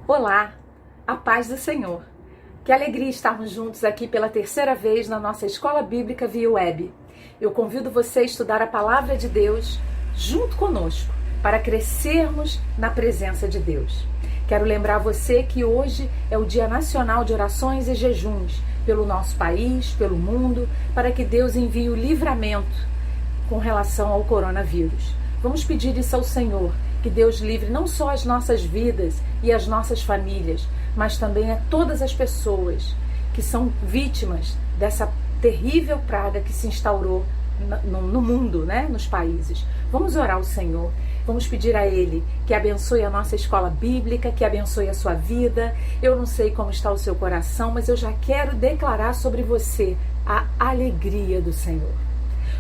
Olá, a paz do Senhor. Que alegria estarmos juntos aqui pela terceira vez na nossa Escola Bíblica via web. Eu convido você a estudar a Palavra de Deus junto conosco, para crescermos na presença de Deus. Quero lembrar você que hoje é o Dia Nacional de Orações e Jejuns pelo nosso país, pelo mundo, para que Deus envie o livramento com relação ao coronavírus. Vamos pedir isso ao Senhor, que Deus livre não só as nossas vidas e as nossas famílias, mas também a todas as pessoas que são vítimas dessa terrível praga que se instaurou no mundo, né? Nos países. Vamos orar ao Senhor, vamos pedir a Ele que abençoe a nossa escola bíblica, que abençoe a sua vida. Eu não sei como está o seu coração, mas eu já quero declarar sobre você a alegria do Senhor.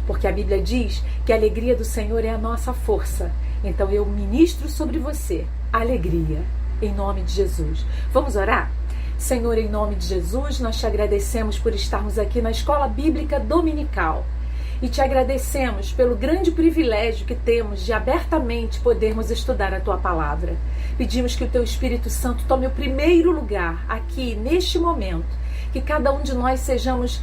Porque a Bíblia diz que a alegria do Senhor é a nossa força. Então eu ministro sobre você alegria, em nome de Jesus. Vamos orar? Senhor, em nome de Jesus, nós te agradecemos por estarmos aqui na Escola Bíblica Dominical. E te agradecemos pelo grande privilégio que temos de abertamente podermos estudar a Tua Palavra. Pedimos que o Teu Espírito Santo tome o primeiro lugar aqui, neste momento. Que cada um de nós sejamos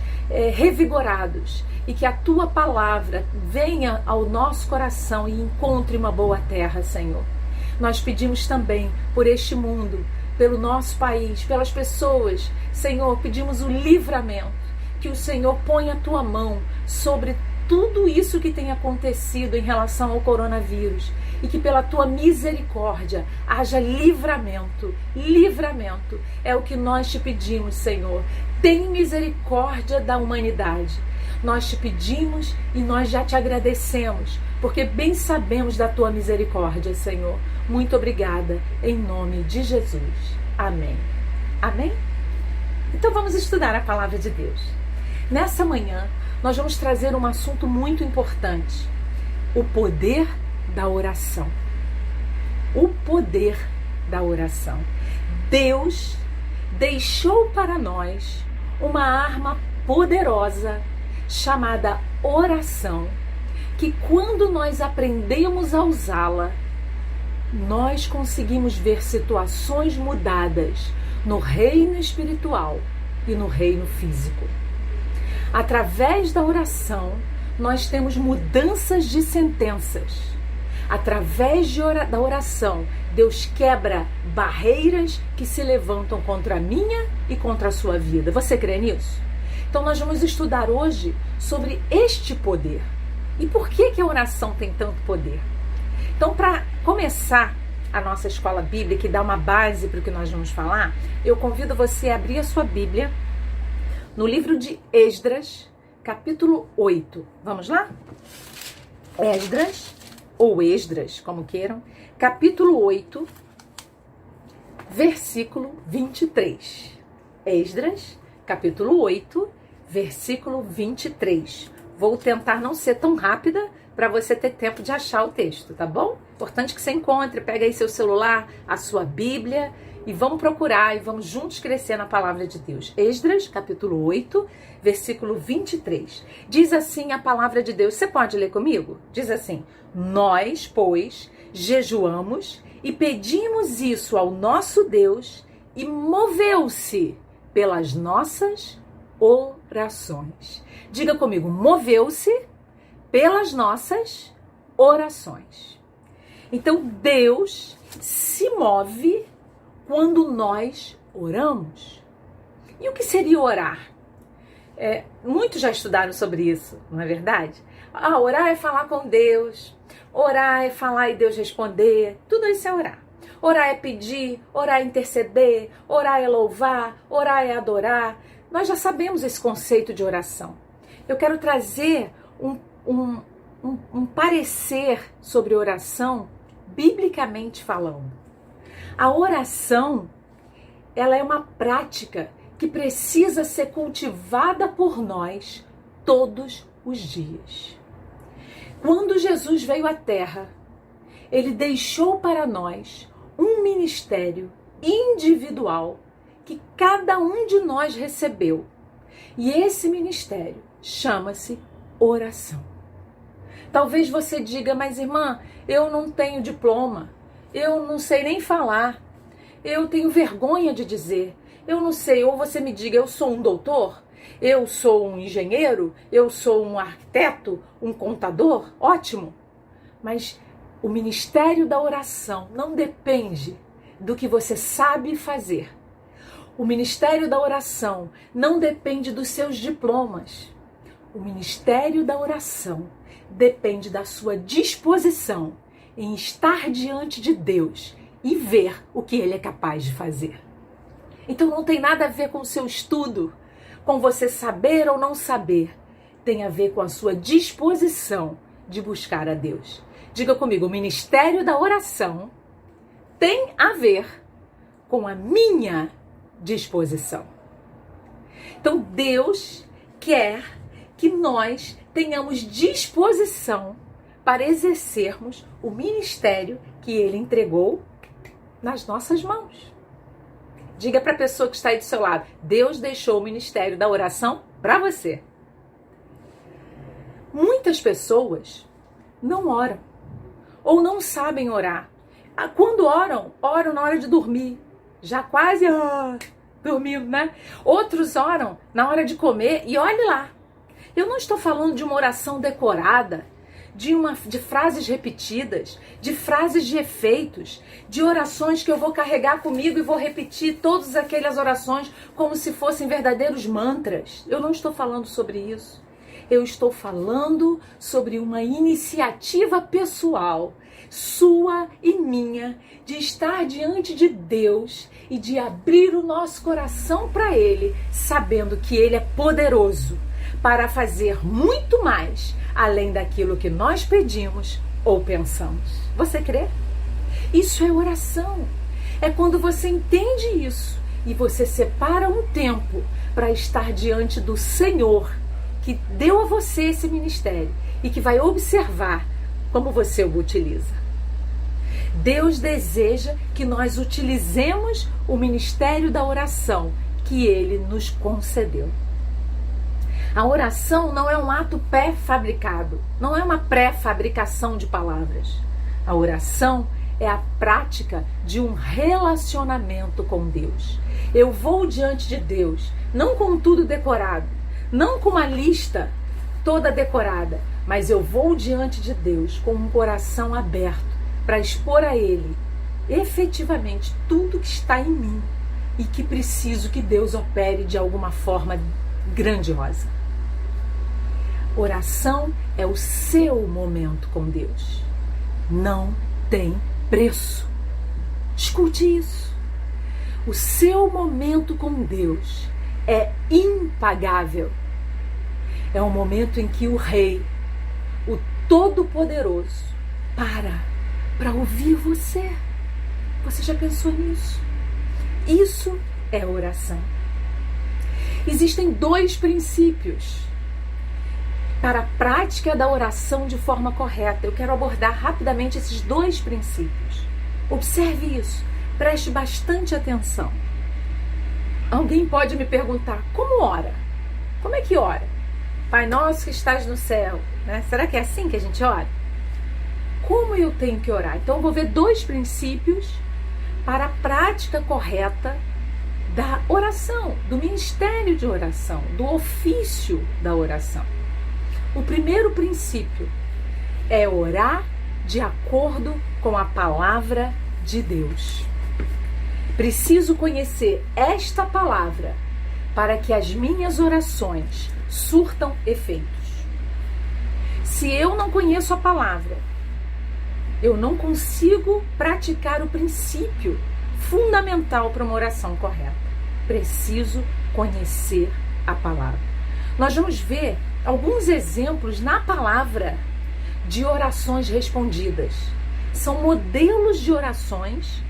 revigorados e que a Tua Palavra venha ao nosso coração e encontre uma boa terra, Senhor. Nós pedimos também por este mundo, pelo nosso país, pelas pessoas. Senhor, pedimos o livramento, que o Senhor ponha a Tua mão sobre tudo isso que tem acontecido em relação ao coronavírus e que pela Tua misericórdia haja livramento. Livramento é o que nós te pedimos, Senhor. Tem misericórdia da humanidade. Nós te pedimos e nós já te agradecemos, porque bem sabemos da Tua misericórdia, Senhor. Muito obrigada, em nome de Jesus. Amém. Amém? Então vamos estudar a Palavra de Deus. Nessa manhã, nós vamos trazer um assunto muito importante: o poder da oração. O poder da oração. Deus deixou para nós uma arma poderosa chamada oração, que quando nós aprendemos a usá-la, nós conseguimos ver situações mudadas no reino espiritual e no reino físico. Através da oração, nós temos mudanças de sentenças. Através da oração, Deus quebra barreiras que se levantam contra a minha e contra a sua vida. Você crê nisso? Então nós vamos estudar hoje sobre este poder. E por que a oração tem tanto poder? Então, para começar a nossa escola bíblica e dar uma base para o que nós vamos falar, eu convido você a abrir a sua Bíblia no livro de Esdras, capítulo 8. Vamos lá? Esdras, ou Esdras, como queiram, capítulo 8, versículo 23. Esdras, capítulo 8, versículo 23. Vou tentar não ser tão rápida para você ter tempo de achar o texto, tá bom? Importante que você encontre, pega aí seu celular, a sua Bíblia e vamos procurar e vamos juntos crescer na Palavra de Deus. Esdras, capítulo 8, versículo 23. Diz assim a Palavra de Deus. Você pode ler comigo? Diz assim: nós, pois, jejuamos e pedimos isso ao nosso Deus e moveu-se pelas nossas orações. Diga comigo: moveu-se pelas nossas orações. Então Deus se move quando nós oramos. E o que seria orar? Muitos já estudaram sobre isso, não é verdade? Orar é falar com Deus, orar é falar e Deus responder, tudo isso é orar. Orar é pedir, orar é interceder, orar é louvar, orar é adorar. Nós já sabemos esse conceito de oração. Eu quero trazer um parecer sobre oração, biblicamente falando. A oração, ela é uma prática que precisa ser cultivada por nós todos os dias. Quando Jesus veio à Terra, Ele deixou para nós um ministério individual que cada um de nós recebeu. E esse ministério chama-se oração. Talvez você diga: mas irmã, eu não tenho diploma, eu não sei nem falar, eu tenho vergonha de dizer. Eu não sei, ou você me diga, eu sou um doutor, eu sou um engenheiro, eu sou um arquiteto, um contador, ótimo. Mas o ministério da oração não depende do que você sabe fazer. O ministério da oração não depende dos seus diplomas. O ministério da oração depende da sua disposição em estar diante de Deus e ver o que Ele é capaz de fazer. Então não tem nada a ver com o seu estudo, com você saber ou não saber. Tem a ver com a sua disposição de buscar a Deus. Diga comigo, o ministério da oração tem a ver com a minha disposição. Então Deus quer que nós tenhamos disposição para exercermos o ministério que Ele entregou nas nossas mãos. Diga para a pessoa que está aí do seu lado, Deus deixou o ministério da oração para você. Muitas pessoas não oram ou não sabem orar. Quando oram, oram na hora de dormir, já quase dormindo, né? Outros oram na hora de comer e olhe lá. Eu não estou falando de uma oração decorada, de frases repetidas, de frases de efeitos, de orações que eu vou carregar comigo e vou repetir todas aquelas orações como se fossem verdadeiros mantras. Eu não estou falando sobre isso. Eu estou falando sobre uma iniciativa pessoal, sua e minha, de estar diante de Deus e de abrir o nosso coração para Ele, sabendo que Ele é poderoso para fazer muito mais além daquilo que nós pedimos ou pensamos. Você crê? Isso é oração. É quando você entende isso e você separa um tempo para estar diante do Senhor, que deu a você esse ministério e que vai observar como você o utiliza. Deus deseja que nós utilizemos o ministério da oração que Ele nos concedeu. A oração não é um ato pré-fabricado, não é uma pré-fabricação de palavras. A oração é a prática de um relacionamento com Deus. Eu vou diante de Deus, não com tudo decorado, não com uma lista toda decorada, mas eu vou diante de Deus com um coração aberto para expor a Ele efetivamente tudo que está em mim e que preciso que Deus opere de alguma forma grandiosa. Oração é o seu momento com Deus. Não tem preço. Escute isso. O seu momento com Deus é impagável. É o momento em que o Rei, o Todo-Poderoso, para ouvir você. Você já pensou nisso? Isso é oração. Existem 2 princípios para a prática da oração de forma correta. Eu quero abordar rapidamente esses 2 princípios. Observe isso, preste bastante atenção. Alguém pode me perguntar, como ora? Como é que ora? Pai nosso que estás no céu, né? Será que é assim que a gente ora? Como eu tenho que orar? Então eu vou ver 2 princípios para a prática correta da oração, do ministério de oração, do ofício da oração. O primeiro princípio é orar de acordo com a palavra de Deus. Preciso conhecer esta palavra para que as minhas orações surtam efeitos. Se eu não conheço a palavra, eu não consigo praticar o princípio fundamental para uma oração correta. Preciso conhecer a palavra. Nós vamos ver alguns exemplos na palavra de orações respondidas. São modelos de orações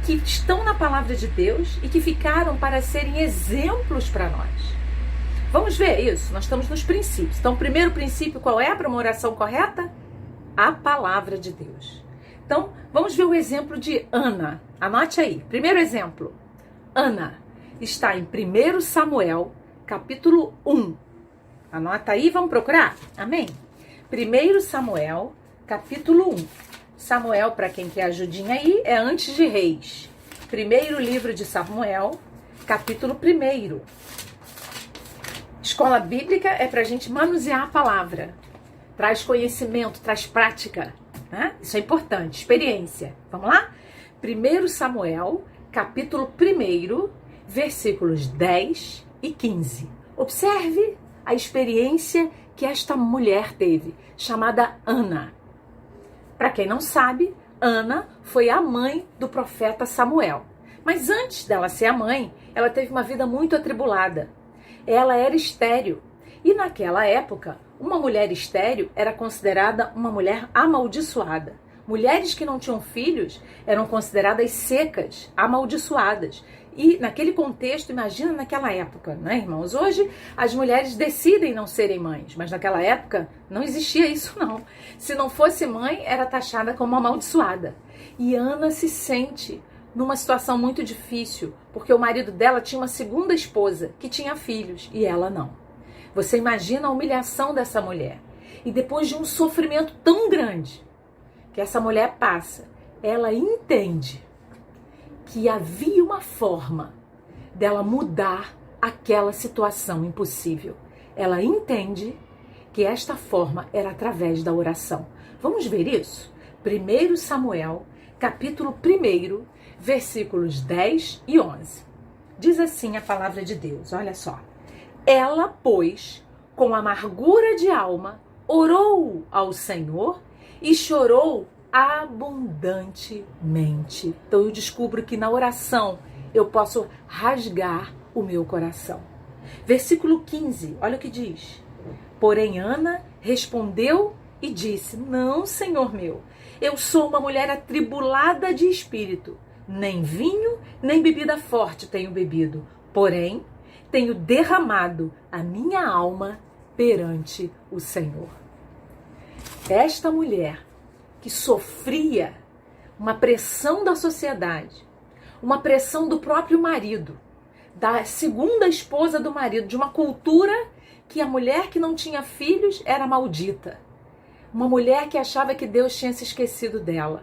que estão na palavra de Deus e que ficaram para serem exemplos para nós. Vamos ver isso? Nós estamos nos princípios. Então, o primeiro princípio, qual é para uma oração correta? A palavra de Deus. Então, vamos ver o exemplo de Ana. Anote aí. Primeiro exemplo. Ana está em 1 Samuel, capítulo 1. Anota aí, vamos procurar? Amém? 1 Samuel, capítulo 1. Samuel, para quem quer ajudinha aí, é antes de Reis. Primeiro livro de Samuel, capítulo 1. Escola bíblica é para a gente manusear a palavra. Traz conhecimento, traz prática, né? Isso é importante, experiência. Vamos lá? 1 Samuel, capítulo 1, versículos 10 e 15. Observe a experiência que esta mulher teve, chamada Ana. Para quem não sabe, Ana foi a mãe do profeta Samuel. Mas antes dela ser a mãe, ela teve uma vida muito atribulada. Ela era estéril. E naquela época, uma mulher estéril era considerada uma mulher amaldiçoada. Mulheres que não tinham filhos eram consideradas secas, amaldiçoadas. E naquele contexto, imagina naquela época, né, irmãos? Hoje as mulheres decidem não serem mães, mas naquela época não existia isso não. Se não fosse mãe, era taxada como amaldiçoada. E Ana se sente numa situação muito difícil, porque o marido dela tinha uma segunda esposa que tinha filhos e ela não. Você imagina a humilhação dessa mulher. E depois de um sofrimento tão grande que essa mulher passa, ela entende que havia uma forma dela mudar aquela situação impossível. Ela entende que esta forma era através da oração. Vamos ver isso? 1 Samuel, capítulo 1, versículos 10 e 11. Diz assim a palavra de Deus, olha só. Ela, pois, com amargura de alma, orou ao Senhor e chorou abundantemente. Então eu descubro que na oração eu posso rasgar o meu coração. Versículo 15, olha o que diz. Porém Ana respondeu e disse: Não, Senhor meu, eu sou uma mulher atribulada de espírito. Nem vinho, nem bebida forte tenho bebido. Porém, tenho derramado a minha alma perante o Senhor. Esta mulher que sofria uma pressão da sociedade, uma pressão do próprio marido, da segunda esposa do marido, de uma cultura que a mulher que não tinha filhos era maldita. Uma mulher que achava que Deus tinha se esquecido dela.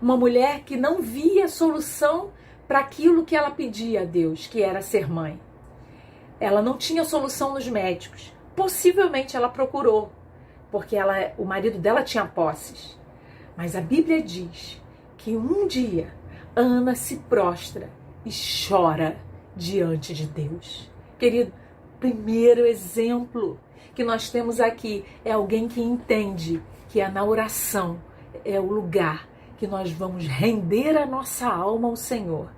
Uma mulher que não via solução para aquilo que ela pedia a Deus, que era ser mãe. Ela não tinha solução nos médicos. Possivelmente ela procurou, porque o marido dela tinha posses. Mas a Bíblia diz que um dia Ana se prostra e chora diante de Deus. Querido, primeiro exemplo que nós temos aqui é alguém que entende que na oração é o lugar que nós vamos render a nossa alma ao Senhor,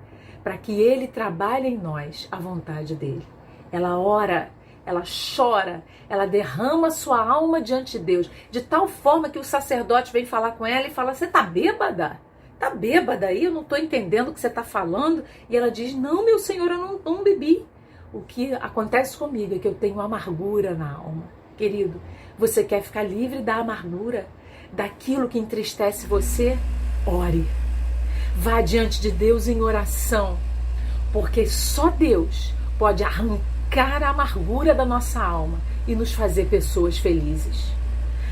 para que Ele trabalhe em nós a vontade dEle. Ela ora, ela chora, ela derrama sua alma diante de Deus, de tal forma que o sacerdote vem falar com ela e fala: você tá bêbada? Tá bêbada aí? Eu não tô entendendo o que você tá falando. E ela diz: não, meu Senhor, eu não bebi. O que acontece comigo é que eu tenho amargura na alma. Querido, você quer ficar livre da amargura, daquilo que entristece você? Ore. Vá diante de Deus em oração, porque só Deus pode arrancar a amargura da nossa alma e nos fazer pessoas felizes.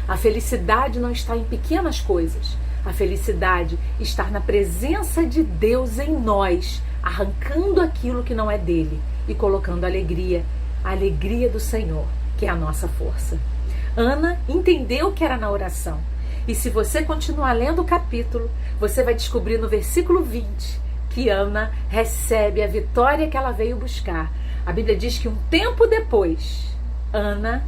A felicidade não está em pequenas coisas. A felicidade está na presença de Deus em nós, arrancando aquilo que não é dele e colocando a alegria do Senhor, que é a nossa força. Ana entendeu que era na oração. E se você continuar lendo o capítulo, você vai descobrir no versículo 20 que Ana recebe a vitória que ela veio buscar. A Bíblia diz que um tempo depois, Ana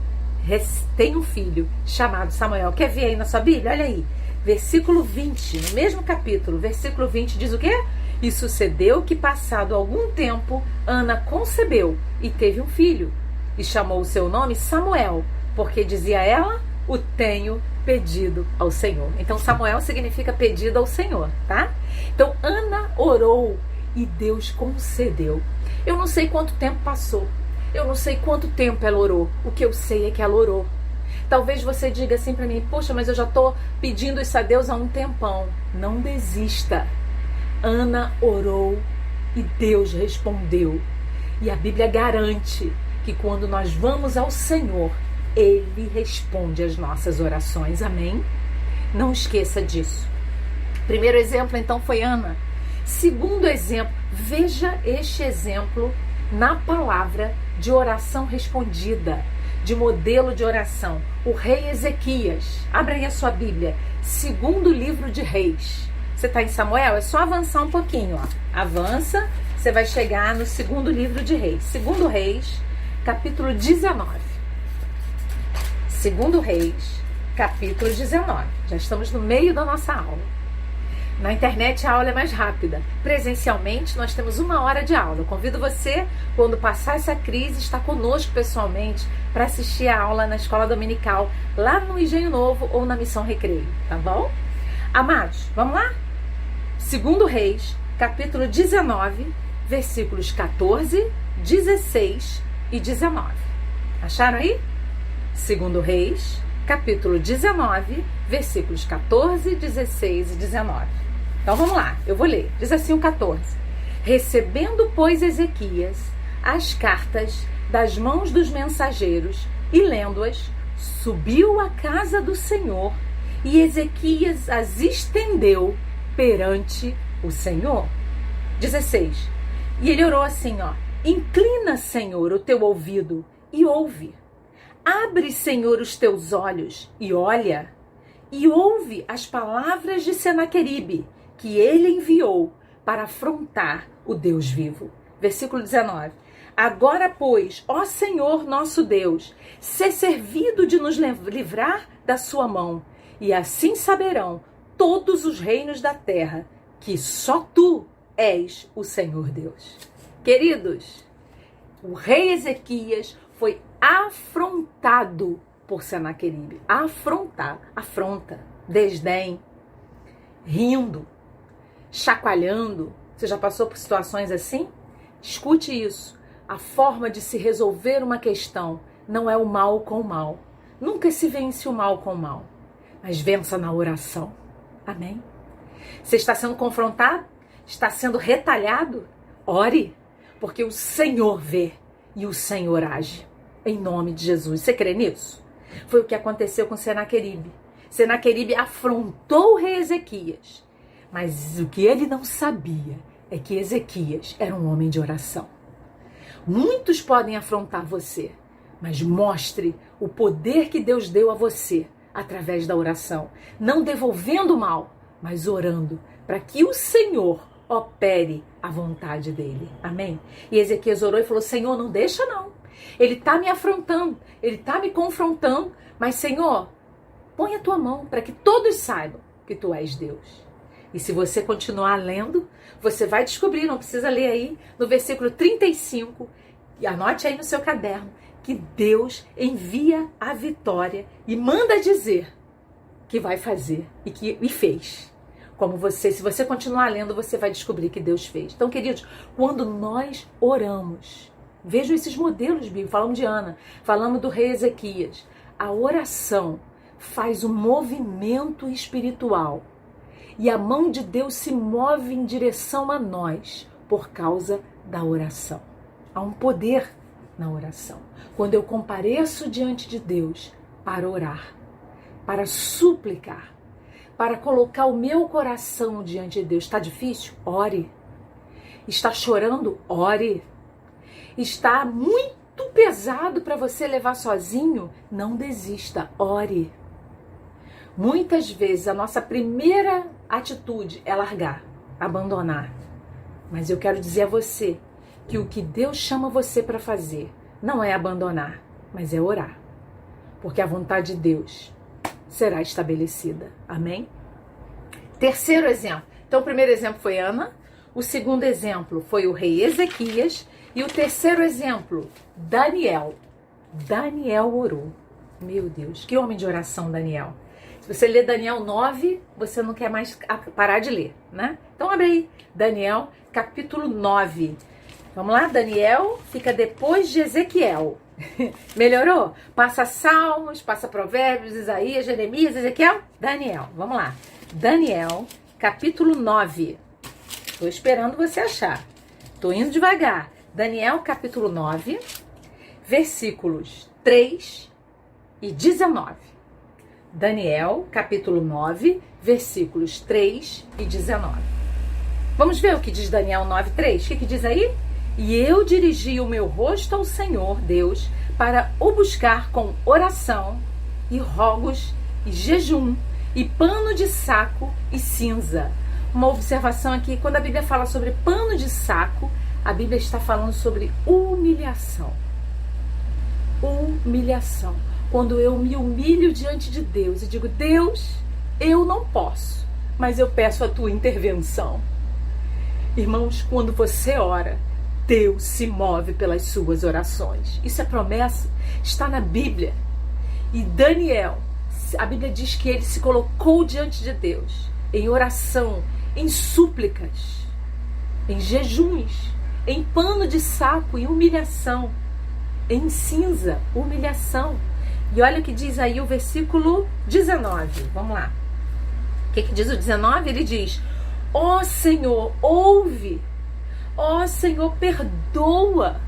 tem um filho chamado Samuel. Quer ver aí na sua Bíblia? Olha aí. Versículo 20, no mesmo capítulo, versículo 20 diz o quê? E sucedeu que, passado algum tempo, Ana concebeu e teve um filho. E chamou o seu nome Samuel, porque dizia ela: o tenho pedido ao Senhor. Então Samuel significa pedido ao Senhor, tá? Então Ana orou e Deus concedeu. Eu não sei quanto tempo passou. Eu não sei quanto tempo ela orou. O que eu sei é que ela orou. Talvez você diga assim para mim: poxa, mas eu já estou pedindo isso a Deus há um tempão. Não desista. Ana orou e Deus respondeu. E a Bíblia garante que quando nós vamos ao Senhor, Ele responde às nossas orações. Amém? Não esqueça disso. Primeiro exemplo, então, foi Ana, Segundo exemplo, veja este exemplo na palavra de oração respondida, de modelo de oração. O rei Ezequias. Abra aí a sua Bíblia. Segundo livro de Reis. Você está em Samuel? É só avançar um pouquinho, ó. Avança, você vai chegar no segundo livro de Reis. Segundo Reis, capítulo 19. Segundo Reis, capítulo 19. Já estamos no meio da nossa aula. Na internet a aula é mais rápida. Presencialmente nós temos 1 hora de aula. Eu convido você, quando passar essa crise, estar conosco pessoalmente para assistir a aula na escola dominical, lá no Engenho Novo ou na Missão Recreio, tá bom? Amados, vamos lá? Segundo Reis, capítulo 19, versículos 14, 16 e 19. Acharam aí? Segundo Reis, capítulo 19, versículos 14, 16 e 19. Então vamos lá, eu vou ler. Diz assim o 14. Recebendo, pois, Ezequias as cartas das mãos dos mensageiros e lendo-as, subiu à casa do Senhor e Ezequias as estendeu perante o Senhor. 16. E ele orou assim, ó. Inclina, Senhor, o teu ouvido e ouve. Abre, Senhor, os teus olhos e olha, e ouve as palavras de Senaqueribe, que ele enviou para afrontar o Deus vivo. Versículo 19. Agora, pois, ó Senhor nosso Deus, sê servido de nos livrar da sua mão, e assim saberão todos os reinos da terra que só tu és o Senhor Deus. Queridos, o rei Ezequias foi afrontado por Senaqueribe. Afronta, desdém, rindo, chacoalhando. Você já passou por situações assim? Escute isso. A forma de se resolver uma questão não é o mal com o mal. Nunca se vence o mal com o mal, mas vença na oração. Amém? Você está sendo confrontado? Está sendo retalhado? Ore, porque o Senhor vê e o Senhor age. Em nome de Jesus. Você crê nisso? Foi o que aconteceu com Senaqueribe. Senaqueribe afrontou o rei Ezequias. Mas o que ele não sabia é que Ezequias era um homem de oração. Muitos podem afrontar você, mas mostre o poder que Deus deu a você através da oração. Não devolvendo o mal, mas orando para que o Senhor opere a vontade dele. Amém? E Ezequias orou e falou, Senhor, não deixa não. Ele está me afrontando, ele está me confrontando, mas Senhor, põe a tua mão para que todos saibam que tu és Deus. E se você continuar lendo, você vai descobrir, não precisa ler aí, no versículo 35, e anote aí no seu caderno, que Deus envia a vitória e manda dizer que vai fazer e fez. Como você, se você continuar lendo, você vai descobrir que Deus fez. Então, queridos, quando nós oramos, vejam esses modelos bíblicos, falamos de Ana, falamos do rei Ezequias. A oração faz um movimento espiritual e a mão de Deus se move em direção a nós por causa da oração. Há um poder na oração. Quando eu compareço diante de Deus para orar, para suplicar, para colocar o meu coração diante de Deus. Está difícil? Ore. Está chorando? Ore. Está muito pesado para você levar sozinho? Não desista, ore. Muitas vezes a nossa primeira atitude é largar, abandonar. Mas eu quero dizer a você que o que Deus chama você para fazer não é abandonar, mas é orar. Porque a vontade de Deus será estabelecida. Amém? Terceiro exemplo. Então o primeiro exemplo foi Ana, o segundo exemplo foi o rei Ezequias e o terceiro exemplo, Daniel. Daniel orou. Meu Deus, que homem de oração, Daniel. Se você ler Daniel 9, você não quer mais parar de ler, né? Então abre aí, Daniel, capítulo 9. Vamos lá, Daniel fica depois de Ezequiel. Melhorou? Passa Salmos, passa Provérbios, Isaías, Jeremias, Ezequiel, Daniel. Vamos lá. Daniel, capítulo 9. Estou esperando você achar. Estou indo devagar. Daniel, capítulo 9, versículos 3 e 19. Daniel, capítulo 9, versículos 3 e 19. Vamos ver o que diz Daniel 9:3. O que diz aí? E eu dirigi o meu rosto ao Senhor Deus para o buscar com oração e rogos e jejum e pano de saco e cinza. Uma observação aqui, quando a Bíblia fala sobre pano de saco, a Bíblia está falando sobre humilhação. Humilhação. Quando eu me humilho diante de Deus e digo, Deus, eu não posso, mas eu peço a tua intervenção. Irmãos, quando você ora, Deus se move pelas suas orações. Isso é promessa, está na Bíblia. E Daniel, a Bíblia diz que ele se colocou diante de Deus em oração, em súplicas, em jejuns, em pano de saco e humilhação, em cinza, humilhação. E olha o que diz aí o versículo 19. Vamos lá. O que diz o 19? Ele diz: ó Senhor, ouve. Ó Senhor, perdoa.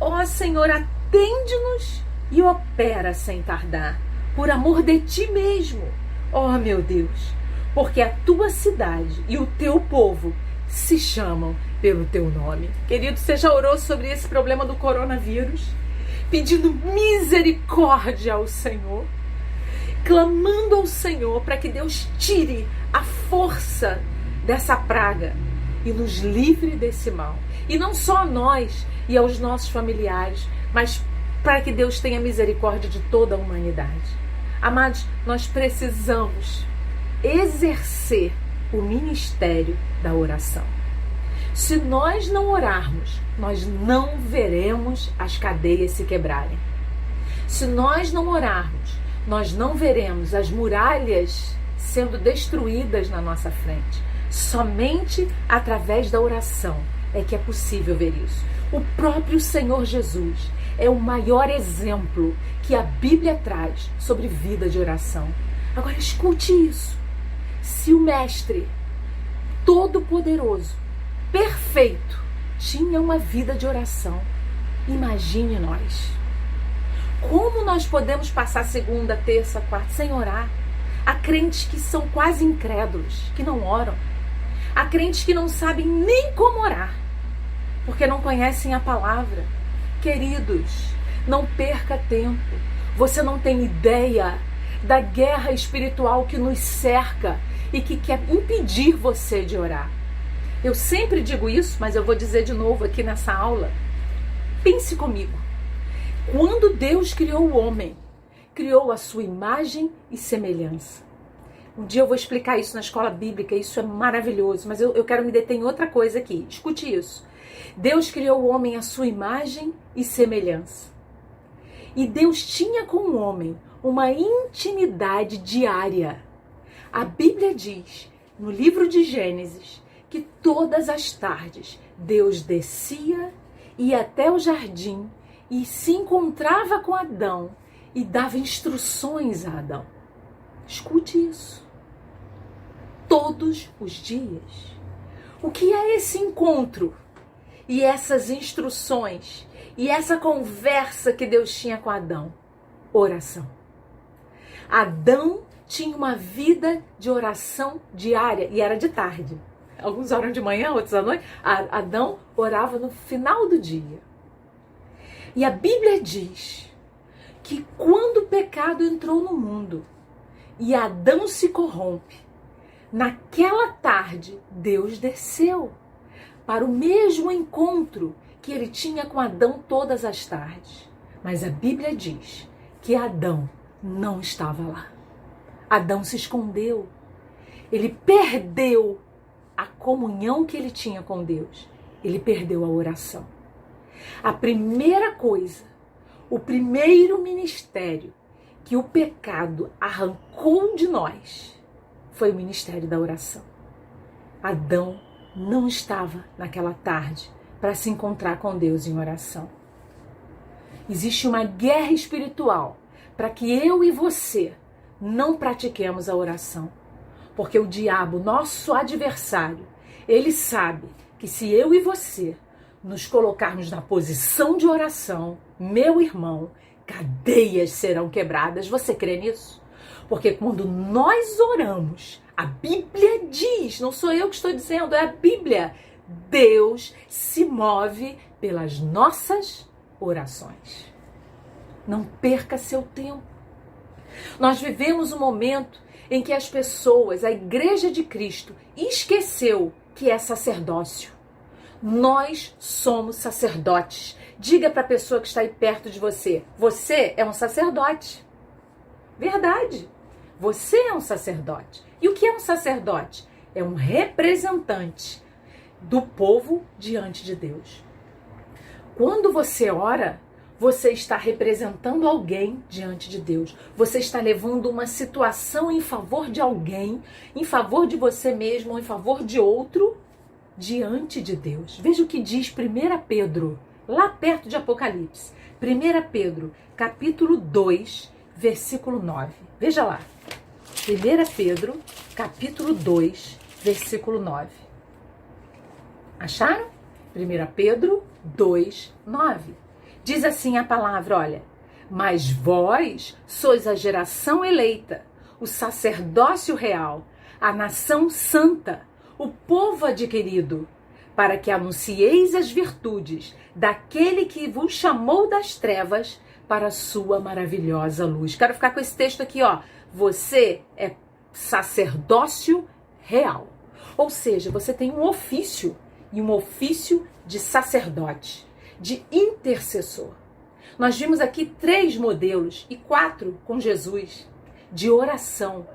Ó Senhor, atende-nos e opera sem tardar, por amor de ti mesmo. Ó meu Deus, porque a tua cidade e o teu povo se chamam pelo teu nome. Querido, você já orou sobre esse problema do coronavírus? Pedindo misericórdia ao Senhor, clamando ao Senhor para que Deus tire a força dessa praga e nos livre desse mal. E não só a nós e aos nossos familiares, mas para que Deus tenha misericórdia de toda a humanidade. Amados, nós precisamos exercer o ministério da oração. Se nós não orarmos, nós não veremos as cadeias se quebrarem. Se nós não orarmos, nós não veremos as muralhas sendo destruídas na nossa frente. Somente através da oração é que é possível ver isso. O próprio Senhor Jesus é o maior exemplo que a Bíblia traz sobre vida de oração. Agora escute isso. Se o Mestre Todo-Poderoso, perfeito, tinha uma vida de oração, imagine nós. Como nós podemos passar segunda, terça, quarta sem orar? Há crentes que são quase incrédulos, que não oram. Há crentes que não sabem nem como orar, porque não conhecem a palavra. Queridos, não perca tempo. Você não tem ideia da guerra espiritual que nos cerca e que quer impedir você de orar. Eu sempre digo isso, mas eu vou dizer de novo aqui nessa aula. Pense comigo. Quando Deus criou o homem, criou a sua imagem e semelhança. Um dia eu vou explicar isso na escola bíblica, isso é maravilhoso, mas eu quero me deter em outra coisa aqui. Escute isso. Deus criou o homem à sua imagem e semelhança. E Deus tinha com o homem uma intimidade diária. A Bíblia diz, no livro de Gênesis, que todas as tardes Deus descia, ia até o jardim e se encontrava com Adão e dava instruções a Adão. Escute isso. Todos os dias. O que é esse encontro? E essas instruções? E essa conversa que Deus tinha com Adão? Oração. Adão tinha uma vida de oração diária e era de tarde. Alguns oram de manhã, outros à noite. Adão orava no final do dia. E a Bíblia diz que quando o pecado entrou no mundo e Adão se corrompe, naquela tarde Deus desceu para o mesmo encontro que ele tinha com Adão todas as tardes. Mas a Bíblia diz que Adão não estava lá. Adão se escondeu. Ele perdeu a comunhão que ele tinha com Deus. Ele perdeu a oração. A primeira coisa, o primeiro ministério que o pecado arrancou de nós foi o ministério da oração. Adão não estava naquela tarde para se encontrar com Deus em oração. Existe uma guerra espiritual para que eu e você não pratiquemos a oração. Porque o diabo, nosso adversário, ele sabe que se eu e você nos colocarmos na posição de oração, meu irmão, cadeias serão quebradas. Você crê nisso? Porque quando nós oramos, A Bíblia diz, não sou eu que estou dizendo, é a Bíblia. Deus se move pelas nossas orações. Não perca seu tempo. Nós vivemos um momento em que as pessoas, a Igreja de Cristo, esqueceu que é sacerdócio. Nós somos sacerdotes. Diga para a pessoa que está aí perto de você, você é um sacerdote. Verdade. Você é um sacerdote. E o que é um sacerdote? É um representante do povo diante de Deus. Quando você ora, você está representando alguém diante de Deus. Você está levando uma situação em favor de alguém, em favor de você mesmo ou em favor de outro, diante de Deus. Veja o que diz 1 Pedro, lá perto de Apocalipse. 1 Pedro, capítulo 2, versículo 9. Veja lá. 1 Pedro, capítulo 2, versículo 9. Acharam? 1 Pedro 2, 9. Diz assim a palavra, olha: mas vós sois a geração eleita, o sacerdócio real, a nação santa, o povo adquirido, para que anuncieis as virtudes daquele que vos chamou das trevas para a sua maravilhosa luz. Quero ficar com esse texto aqui, ó. Você é sacerdócio real. Ou seja, você tem um ofício, e um ofício de sacerdote, de intercessor. Nós vimos aqui 3 modelos, e 4 com Jesus, de oração.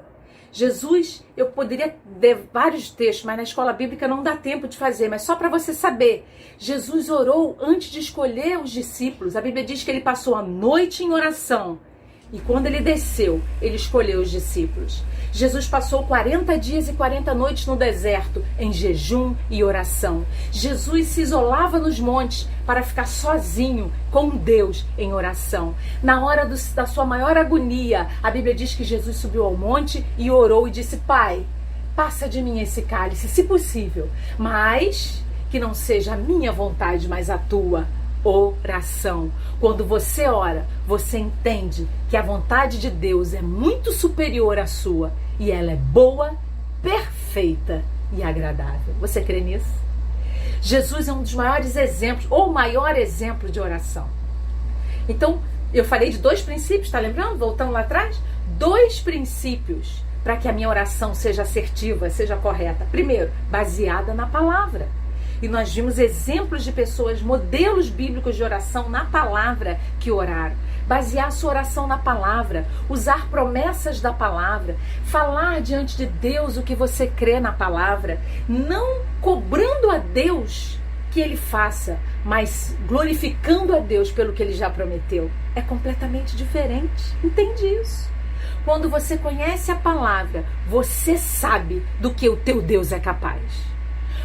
Jesus, eu poderia ver vários textos, mas na escola bíblica não dá tempo de fazer, mas só para você saber, Jesus orou antes de escolher os discípulos. A Bíblia diz que ele passou a noite em oração, e quando ele desceu, ele escolheu os discípulos. Jesus passou 40 dias e 40 noites no deserto, em jejum e oração. Jesus se isolava nos montes para ficar sozinho com Deus em oração. Na hora da sua maior agonia, a Bíblia diz que Jesus subiu ao monte e orou e disse: Pai, passa de mim esse cálice, se possível, mas que não seja a minha vontade, mas a tua. Oração. Quando você ora, você entende que a vontade de Deus é muito superior à sua e ela é boa, perfeita e agradável. Você crê nisso? Jesus é um dos maiores exemplos, ou o maior exemplo de oração. Então, eu falei de 2 princípios, tá lembrando? Voltando lá atrás? 2 princípios para que a minha oração seja assertiva, seja correta. Primeiro, baseada na palavra. E nós vimos exemplos de pessoas, modelos bíblicos de oração na palavra que oraram. Basear sua oração na palavra, usar promessas da palavra, falar diante de Deus o que você crê na palavra, não cobrando a Deus que Ele faça, mas glorificando a Deus pelo que Ele já prometeu. É completamente diferente. Entende isso? Quando você conhece a palavra, você sabe do que o teu Deus é capaz.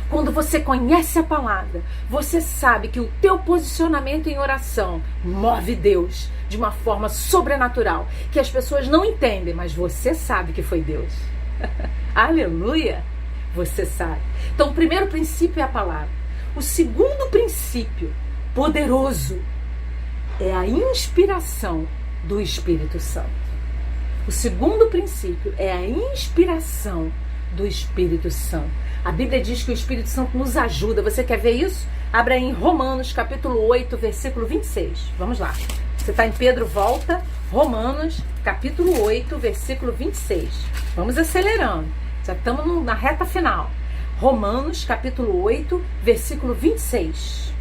Quando você conhece a palavra, você sabe que o teu posicionamento em oração move Deus de uma forma sobrenatural, que as pessoas não entendem, mas você sabe que foi Deus. Aleluia! Você sabe. Então, o primeiro princípio é a palavra. O segundo princípio, poderoso, é a inspiração do Espírito Santo. O segundo princípio é a inspiração do Espírito Santo. A Bíblia diz que o Espírito Santo nos ajuda. Você quer ver isso? Abra aí em Romanos, capítulo 8, versículo 26. Vamos lá. Você está em Pedro, volta. Romanos, capítulo 8, versículo 26. Vamos acelerando. Já estamos na reta final. Romanos, capítulo 8, versículo 26.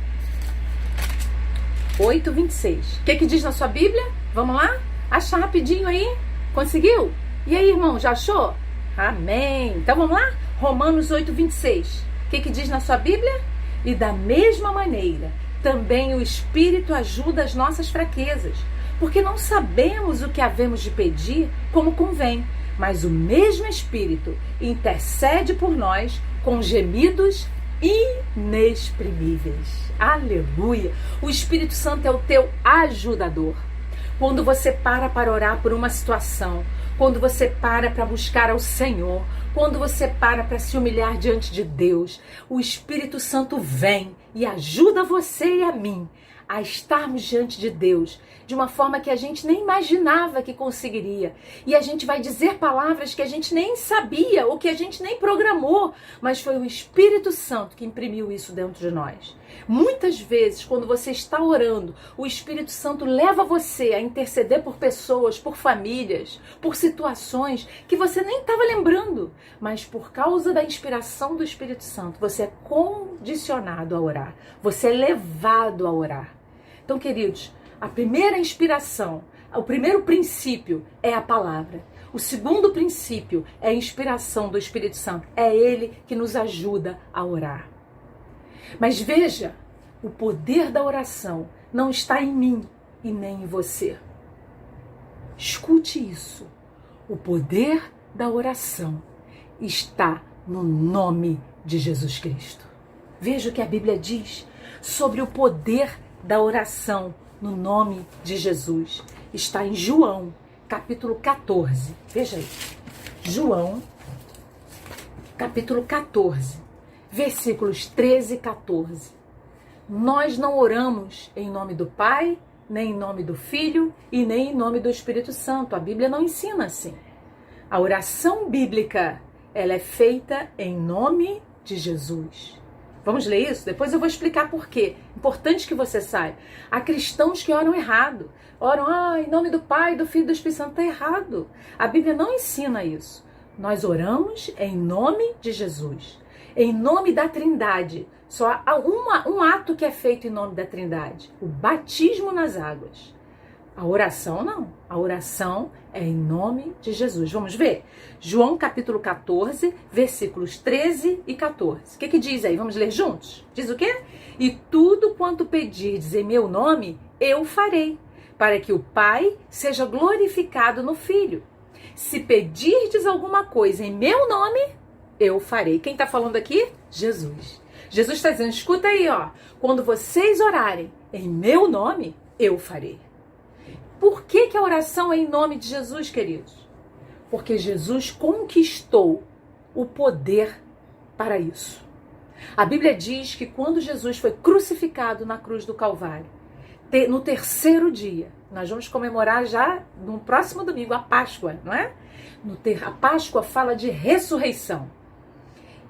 8, 26. O que diz na sua Bíblia? Vamos lá? Acha rapidinho aí? Conseguiu? E aí, irmão, já achou? Amém. Então vamos lá? Romanos 8, 26. O que diz na sua Bíblia? E da mesma maneira, também o Espírito ajuda as nossas fraquezas, porque não sabemos o que havemos de pedir como convém, mas o mesmo Espírito intercede por nós com gemidos inexprimíveis. Aleluia! O Espírito Santo é o teu ajudador. Quando você para orar por uma situação, quando você para buscar ao Senhor, quando você para se humilhar diante de Deus, o Espírito Santo vem e ajuda você e a mim a estarmos diante de Deus de uma forma que a gente nem imaginava que conseguiria. E a gente vai dizer palavras que a gente nem sabia, ou que a gente nem programou, mas foi o Espírito Santo que imprimiu isso dentro de nós. Muitas vezes, quando você está orando, o Espírito Santo leva você a interceder por pessoas, por famílias, por situações que você nem estava lembrando, mas por causa da inspiração do Espírito Santo, você é condicionado a orar, você é levado a orar. Então, queridos, a primeira inspiração, o primeiro princípio é a palavra. O segundo princípio é a inspiração do Espírito Santo. É Ele que nos ajuda a orar. Mas veja, o poder da oração não está em mim e nem em você. Escute isso. O poder da oração está no nome de Jesus Cristo. Veja o que a Bíblia diz sobre o poder da oração no nome de Jesus. Está em João, capítulo 14. Veja aí. João, capítulo 14, versículos 13 e 14. Nós não oramos em nome do Pai, nem em nome do Filho e nem em nome do Espírito Santo. A Bíblia não ensina assim. A oração bíblica, ela é feita em nome de Jesus. Vamos ler isso? Depois eu vou explicar por quê. Importante que você saiba. Há cristãos que oram errado. Oram, em nome do Pai, do Filho e do Espírito Santo. Está errado. A Bíblia não ensina isso. Nós oramos em nome de Jesus. Em nome da Trindade. Só há um ato que é feito em nome da Trindade. O batismo nas águas. A oração não. A oração é em nome de Jesus. Vamos ver? João capítulo 14, versículos 13 e 14. O que diz aí? Vamos ler juntos? Diz o quê? E tudo quanto pedirdes em meu nome, eu farei, para que o Pai seja glorificado no Filho. Se pedirdes alguma coisa em meu nome, eu farei. Quem está falando aqui? Jesus. Jesus está dizendo, escuta aí, ó. Quando vocês orarem em meu nome, eu farei. Por que a oração é em nome de Jesus, queridos? Porque Jesus conquistou o poder para isso. A Bíblia diz que quando Jesus foi crucificado na cruz do Calvário, no terceiro dia, nós vamos comemorar já no próximo domingo a Páscoa, não é? A Páscoa fala de ressurreição.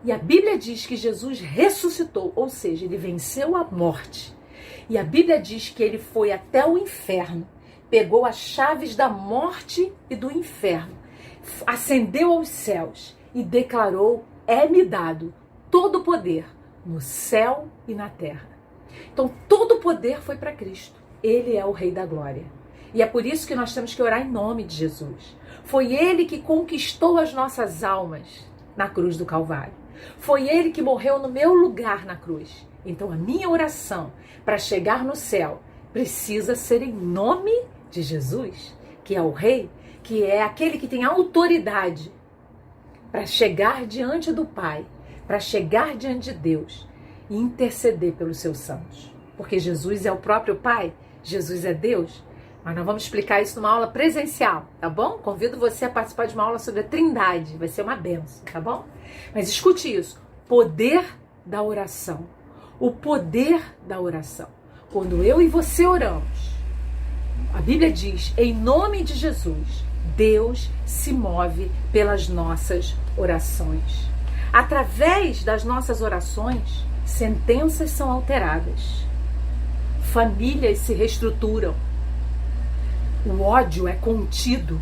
E a Bíblia diz que Jesus ressuscitou, ou seja, ele venceu a morte. E a Bíblia diz que ele foi até o inferno, pegou as chaves da morte e do inferno, ascendeu aos céus e declarou, é-me dado todo o poder no céu e na terra. Então todo o poder foi para Cristo. Ele é o Rei da Glória. E é por isso que nós temos que orar em nome de Jesus. Foi Ele que conquistou as nossas almas na cruz do Calvário. Foi Ele que morreu no meu lugar na cruz. Então a minha oração para chegar no céu precisa ser em nome de Jesus, que é o Rei, que é aquele que tem autoridade para chegar diante do Pai, para chegar diante de Deus e interceder pelos seus santos. Porque Jesus é o próprio Pai, Jesus é Deus. Mas nós vamos explicar isso numa aula presencial, tá bom? Convido você a participar de uma aula sobre a Trindade, vai ser uma benção, tá bom? Mas escute isso, poder da oração. O poder da oração. Quando eu e você oramos, a Bíblia diz, em nome de Jesus, Deus se move pelas nossas orações. Através das nossas orações, sentenças são alteradas. Famílias se reestruturam. O ódio é contido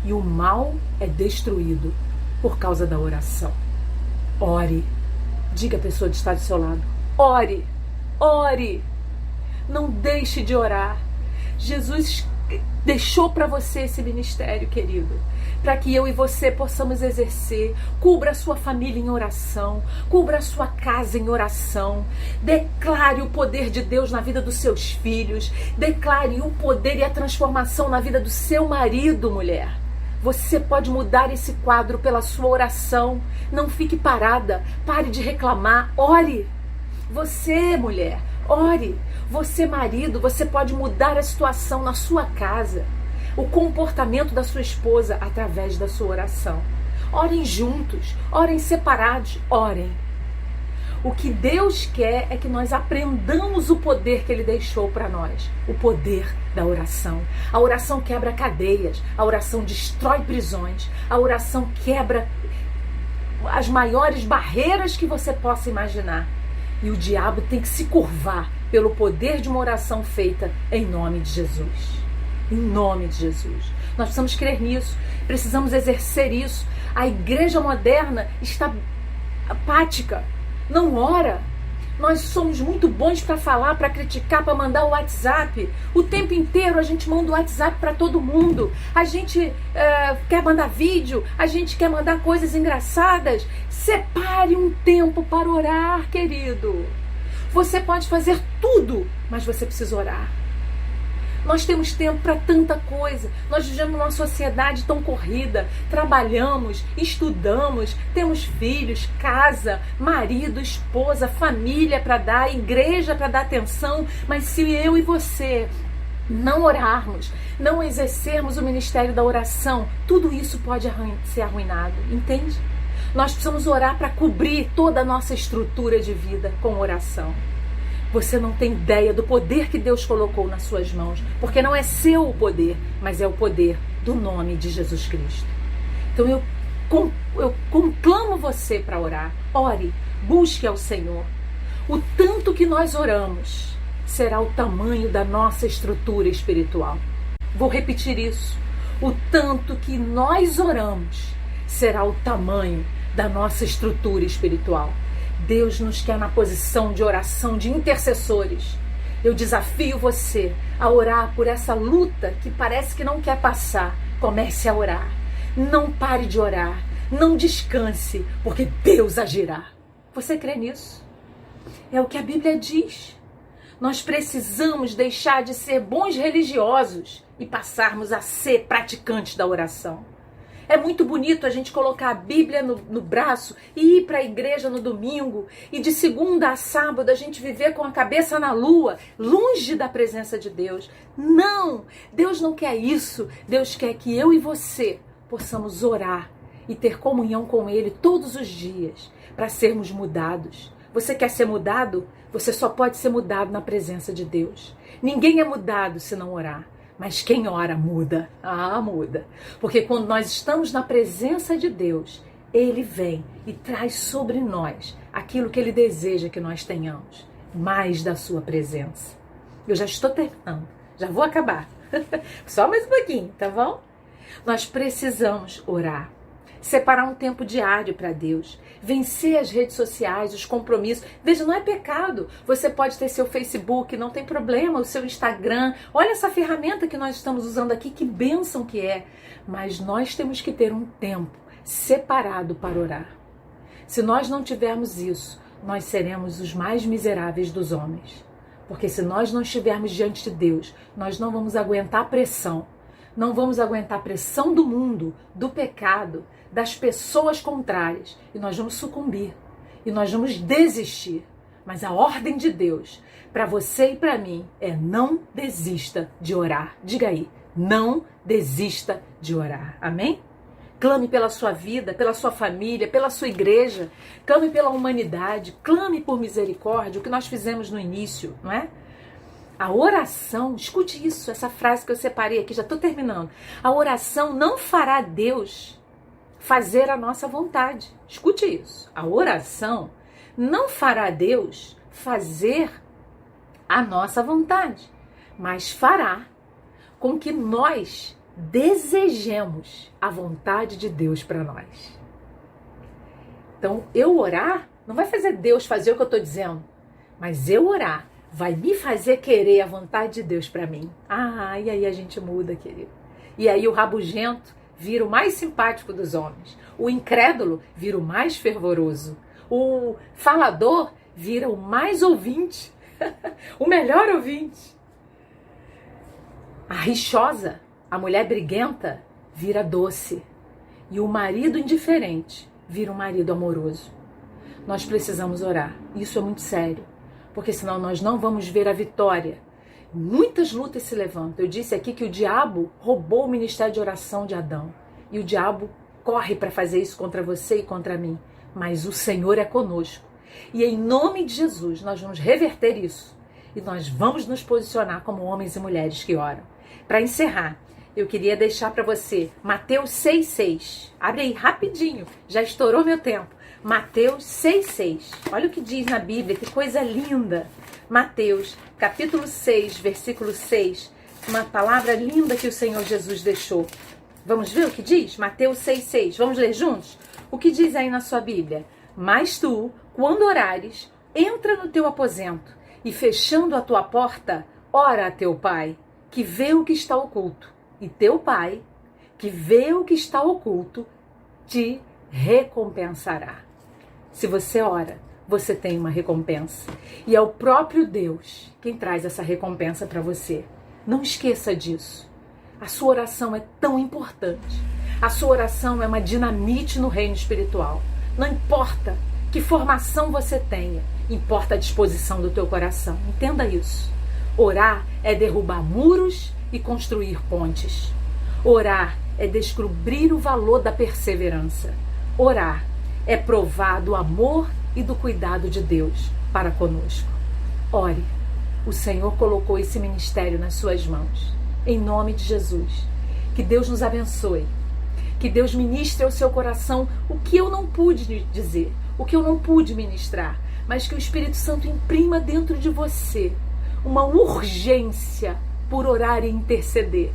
e o mal é destruído por causa da oração. Ore. Diga à pessoa que está do seu lado. Ore. Ore. Não deixe de orar. Jesus deixou para você esse ministério, querido, para que eu e você possamos exercer. Cubra a sua família em oração, cubra a sua casa em oração, declare o poder de Deus na vida dos seus filhos, declare o poder e a transformação na vida do seu marido, mulher. Você pode mudar esse quadro pela sua oração. Não fique parada, pare de reclamar, ore. Você, mulher, ore. Você, marido, você pode mudar a situação na sua casa, o comportamento da sua esposa através da sua oração. Orem juntos, orem separados, orem. O que Deus quer é que nós aprendamos o poder que Ele deixou para nós. O poder da oração. A oração quebra cadeias. A oração destrói prisões. A oração quebra as maiores barreiras que você possa imaginar. E o diabo tem que se curvar pelo poder de uma oração feita em nome de Jesus. Em nome de Jesus. Nós precisamos crer nisso. Precisamos exercer isso. A igreja moderna está apática. Não ora. Nós somos muito bons para falar, para criticar, para mandar o WhatsApp. O tempo inteiro a gente manda o WhatsApp para todo mundo. A gente quer mandar vídeo, a gente quer mandar coisas engraçadas. Separe um tempo para orar, querido. Você pode fazer tudo, mas você precisa orar. Nós temos tempo para tanta coisa. Nós vivemos numa sociedade tão corrida. Trabalhamos, estudamos, temos filhos, casa, marido, esposa, família para dar, igreja para dar atenção. Mas se eu e você não orarmos, não exercermos o ministério da oração, tudo isso pode ser arruinado, entende? Nós precisamos orar para cobrir toda a nossa estrutura de vida com oração. Você não tem ideia do poder que Deus colocou nas suas mãos, porque não é seu o poder, mas é o poder do nome de Jesus Cristo. Então eu conclamo você para orar. Ore, busque ao Senhor. O tanto que nós oramos será o tamanho da nossa estrutura espiritual. Vou repetir isso. O tanto que nós oramos será o tamanho da nossa estrutura espiritual. Deus nos quer na posição de oração, de intercessores. Eu desafio você a orar por essa luta que parece que não quer passar. Comece a orar. Não pare de orar. Não descanse, porque Deus agirá. Você crê nisso? É o que a Bíblia diz. Nós precisamos deixar de ser bons religiosos e passarmos a ser praticantes da oração. É muito bonito a gente colocar a Bíblia no braço e ir para a igreja no domingo e de segunda a sábado a gente viver com a cabeça na lua, longe da presença de Deus. Não! Deus não quer isso. Deus quer que eu e você possamos orar e ter comunhão com Ele todos os dias para sermos mudados. Você quer ser mudado? Você só pode ser mudado na presença de Deus. Ninguém é mudado se não orar. Mas quem ora muda. Ah, muda. Porque quando nós estamos na presença de Deus, Ele vem e traz sobre nós aquilo que Ele deseja que nós tenhamos. Mais da sua presença. Eu já estou terminando. Já vou acabar. Só mais um pouquinho, tá bom? Nós precisamos orar. Separar um tempo diário para Deus. Vencer as redes sociais, os compromissos. Veja, não é pecado. Você pode ter seu Facebook, não tem problema, o seu Instagram. Olha essa ferramenta que nós estamos usando aqui, que bênção que é. Mas nós temos que ter um tempo separado para orar. Se nós não tivermos isso, nós seremos os mais miseráveis dos homens. Porque se nós não estivermos diante de Deus, nós não vamos aguentar a pressão. Não vamos aguentar a pressão do mundo, do pecado, das pessoas contrárias. E nós vamos sucumbir. E nós vamos desistir. Mas a ordem de Deus para você e para mim é: não desista de orar. Diga aí, não desista de orar. Amém? Clame pela sua vida, pela sua família, pela sua igreja. Clame pela humanidade. Clame por misericórdia, o que nós fizemos no início, não é? A oração, escute isso, essa frase que eu separei aqui, já estou terminando. A oração não fará Deus fazer a nossa vontade. Escute isso. A oração não fará Deus fazer a nossa vontade, mas fará com que nós desejemos a vontade de Deus para nós. Então, eu orar não vai fazer Deus fazer o que eu estou dizendo, mas eu orar vai me fazer querer a vontade de Deus para mim. Ah, e aí a gente muda, querido. E aí o rabugento vira o mais simpático dos homens. O incrédulo vira o mais fervoroso. O falador vira o mais ouvinte. O melhor ouvinte. A rixosa, a mulher briguenta, vira doce. E o marido indiferente vira um marido amoroso. Nós precisamos orar. Isso é muito sério. Porque senão nós não vamos ver a vitória. Muitas lutas se levantam. Eu disse aqui que o diabo roubou o ministério de oração de Adão. E o diabo corre para fazer isso contra você e contra mim. Mas o Senhor é conosco. E em nome de Jesus, nós vamos reverter isso. E nós vamos nos posicionar como homens e mulheres que oram. Para encerrar, eu queria deixar para você Mateus 6,6. Abre aí rapidinho, já estourou meu tempo. Mateus 6,6. Olha o que diz na Bíblia, que coisa linda. Mateus, capítulo 6, versículo 6. Uma palavra linda que o Senhor Jesus deixou. Vamos ver o que diz? Mateus 6,6. Vamos ler juntos? O que diz aí na sua Bíblia? Mas tu, quando orares, entra no teu aposento e fechando a tua porta, ora a teu pai, que vê o que está oculto. E teu pai, que vê o que está oculto, te recompensará. Se você ora, você tem uma recompensa. E é o próprio Deus quem traz essa recompensa para você. Não esqueça disso. A sua oração é tão importante. A sua oração é uma dinamite no reino espiritual. Não importa que formação você tenha, importa a disposição do teu coração. Entenda isso. Orar é derrubar muros e construir pontes. Orar é descobrir o valor da perseverança. Orar é provar do amor e do cuidado de Deus para conosco. Ore. O Senhor colocou esse ministério nas suas mãos. Em nome de Jesus. Que Deus nos abençoe. Que Deus ministre ao seu coração o que eu não pude dizer, o que eu não pude ministrar, mas que o Espírito Santo imprima dentro de você uma urgência por orar e interceder.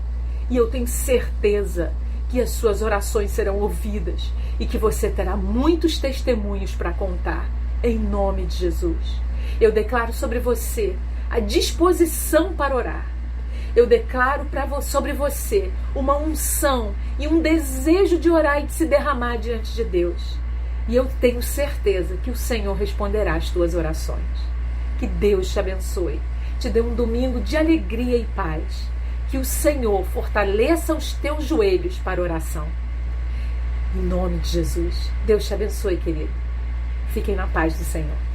E eu tenho certeza que as suas orações serão ouvidas e que você terá muitos testemunhos para contar, em nome de Jesus. Eu declaro sobre você a disposição para orar. Eu declaro sobre você uma unção e um desejo de orar e de se derramar diante de Deus. E eu tenho certeza que o Senhor responderá às tuas orações. Que Deus te abençoe, te dê um domingo de alegria e paz. Que o Senhor fortaleça os teus joelhos para oração. Em nome de Jesus. Deus te abençoe, querido. Fiquem na paz do Senhor.